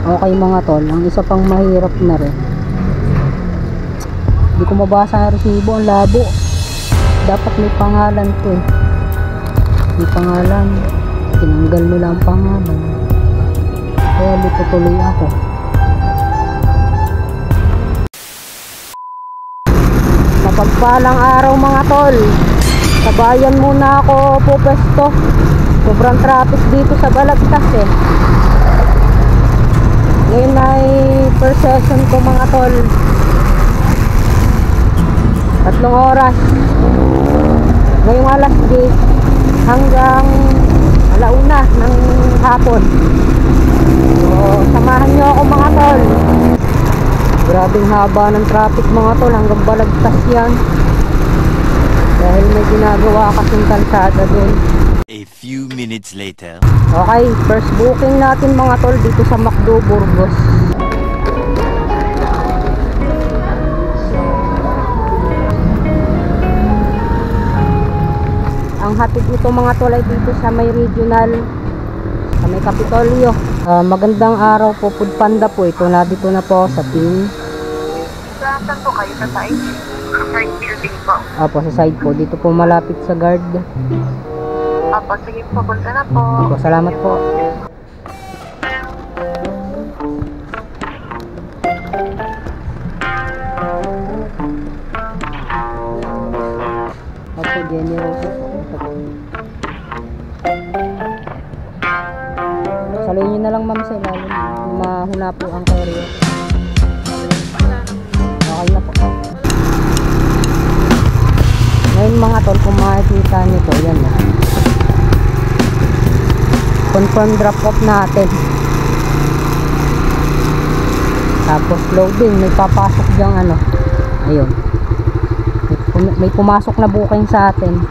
Okay mga tol, ang isa pang mahirap na rin. Hindi ko mabasa ang resibo, ang labo. Dapat may pangalan to eh. May pangalan. Tinanggal nila ang pangalan. Kaya dito tuloy ako. Mapagpalang araw mga tol. Sa bayan muna ako pupesto. Sobrang traffic dito sa Balagtas eh. Ngayon ay per session ko mga tol. 3 oras. Ngayong alas 10 hanggang alauna ng hapon. So, samahan nyo ako mga tol. Grabing haba ng traffic mga tol. Hanggang Balagtas yan. Dahil may ginagawa kasing kalsada dun. A few minutes later. Okay, first booking natin mga tol dito sa McDo, Burgos. Ang hatid nito mga tol ay dito sa may regional, sa may Kapitolyo. Magandang araw po, Food Panda po ito. Dito na po sa team. Saan po kayo sa side? Side building po. Apo, sa side po. Dito po malapit sa guard. Apo, sige po, punta na po. Apo, salamat po. Apo, generous. Saluhin nyo na lang ma'am sa ilalim. Mahuna po ang carrier. Okay na po. Ngayon mga tol, kung makikita nyo to, yan o. Confirm drop off natin. Tapos loading, may papasok dyang ano. Ayun. May pumasok na booking sa atin.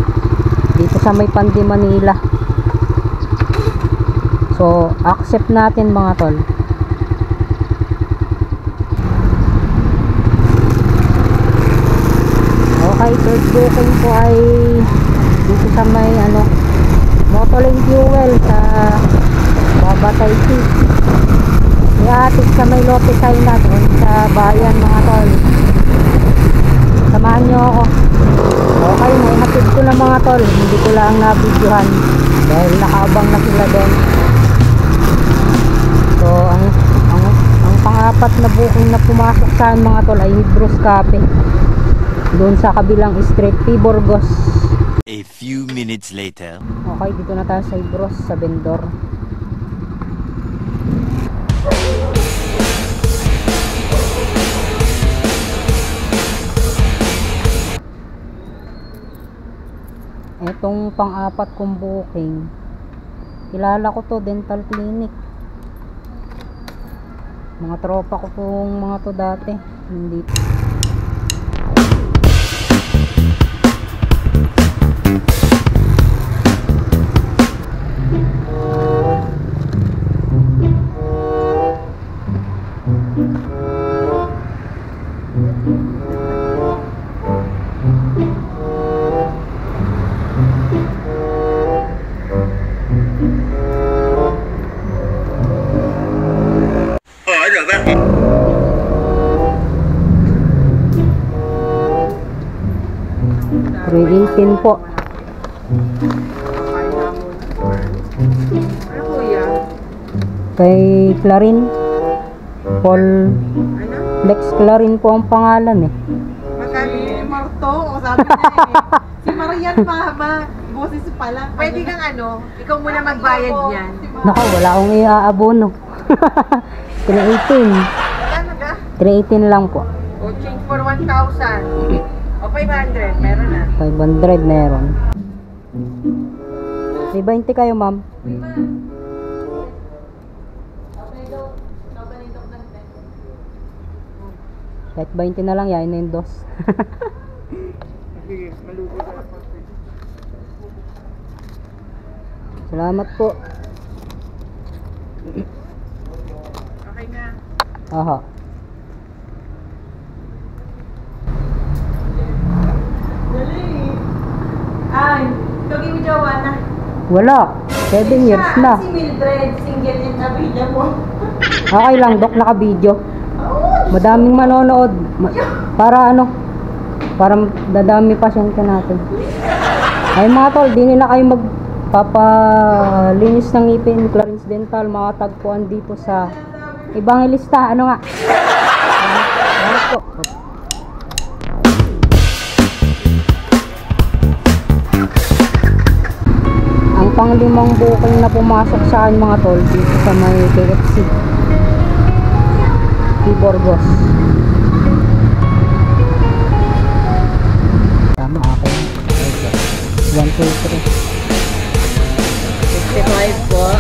Dito sa may Pandi, Manila. So, accept natin mga tol. Okay, third booking po ay dito sa may ano, Motolane Fuel sa Babatay City. Ihatid sa may Lotte China doon sa bayan mga tol. Samahan nyo ako. Okay, may hatid ko na mga tol. Hindi ko lang na-videohan dahil nakaabang na sila din. So, ang pang-apat na booking na pumasok sa akin mga tol ay Hydros Cafe. Doon sa kabilang street, P. Burgos. A few minutes later. Okay, dito na tayo sa Hydros, sa vendor. Etong pang-apat kong booking, kilala ko to, dental clinic. Mga tropa ko pong mga to dati. Hindi. $318 po. Ano kuya? Kay Clarin Paul Ano? Lex Clarin po ang pangalan eh. Magkali Marto, o sabi niya eh. Si Marian pa, boses pa lang. Pwede kang ano, ikaw muna magbayad niyan. Nako, wala akong iaabono. 318. Ano ka? 318 lang po. O change for 1,000. O 500, meron na. 500 meron. May 20 kayo ma'am. Kahit 20 na lang, yain na yung dos. Sige, malugo na lang. Salamat po. Okay na. Aha. Dali. Ay, tugin mo jawa na. Wala. 7 years na. Si Mildred, single in available. Okay lang, Dok, naka-video. Madaming manonood. Para ano? Para dadami pasyente natin. Ay mga tol, di nila kayo magpapalinis ng ngipin. Clarence Dental, makatagpuan dito sa Evangelista. Ano nga? Ano po? Ang panglimang booking na pumasok sa akin mga tol dito sa may KFC Burgos. Tama ako. 1, 2, 3. 55 po.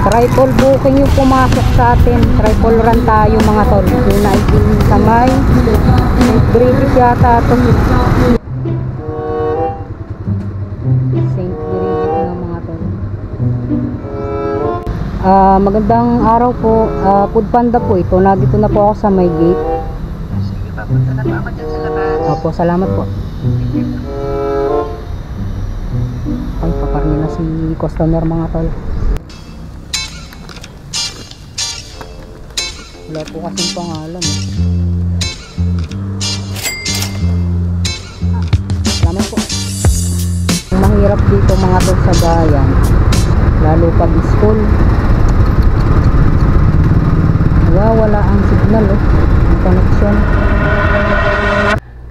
Triple booking yung pumasok sa atin. Triple run tayo mga tol. Yung naitin sa may British yata ito. St. Bridget na mga tol. Magandang araw po. Food Panda po ito. Nandito na po ako sa may gate. Sige, papunta na po ako dyan sa labas. Opo, salamat po. Ay, paparni na si customer mga tol. Wala po kasing pangalan. Salamat po. Ang mahirap dito mga tol sa bayan, lalo pag school, wala ang signal ang connection.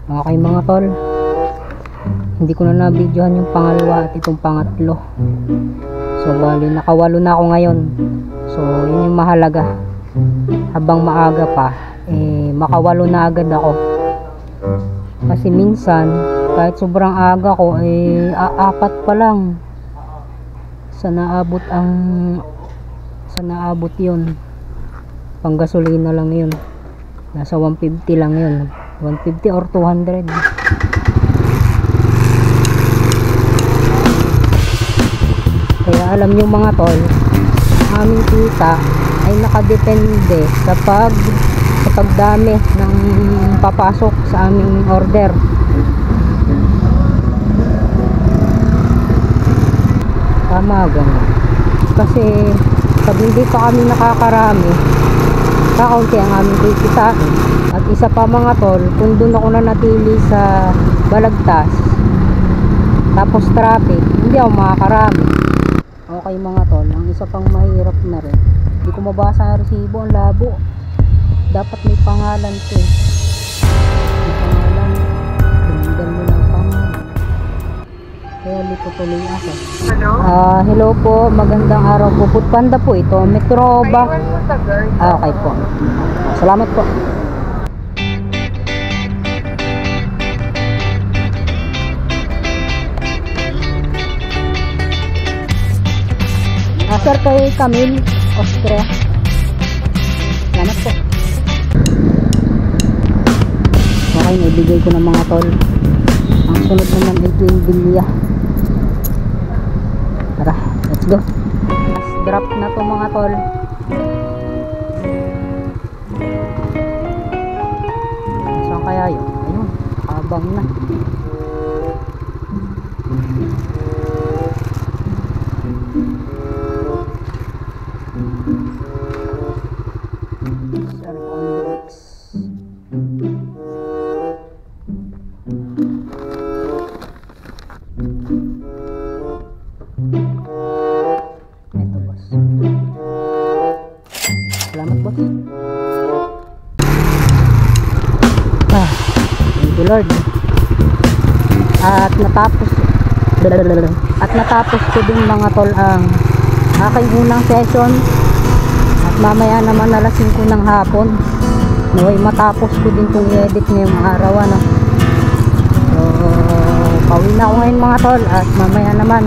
Okay mga tol, hindi ko na na-videohan yung pangalawa at itong pangatlo. So bali nakawalo na ako ngayon. So yun yung mahalaga. Habang maaga pa, makawalo na agad ako. Kasi minsan kahit sobrang aga ko, apat pa lang sa naabot yun. Pang gasolina lang yun, nasa 150 lang yun, 150 or 200. Kaya alam nyo mga tol, aming kita ay nakadepende sa pagdami ng papasok sa aming order. Tama ganun. Kasi pag hindi pa kami nakakarami, kakaunti ang aming kikitain. At isa pa mga tol, kung doon ako nanatili sa Balagtas tapos traffic, hindi ako makakarami. Okay mga tol, ang isa pang mahirap na rin, hindi ko mabasa ang resibo, ang labo. Dapat may pangalan ko. May pangalan, pinagdan mo lang pangalan. Kaya dito tuloy ako. Hello? Hello po, magandang araw po. Food Panda po ito, Metro ba? Iwan mo sa girl. Okay po. Salamat po. Sir, kay Camille, Austria. Salamat po. Okay, naibigay ko ng mga tol. Ang sunod naman ay Twin Villa. Tara, let's go. Last drop na to mga tol. Saan kaya yun? Ayun, habang na. Ito boss. Salamat boss. Thank you Lord. At natapos ko din mga tol ang aking unang session. At mamaya naman alas 5 ng hapon, naway matapos ko din itong i-edit ngayong araw ano. So pauwi na ako ngayon mga tol, at mamaya naman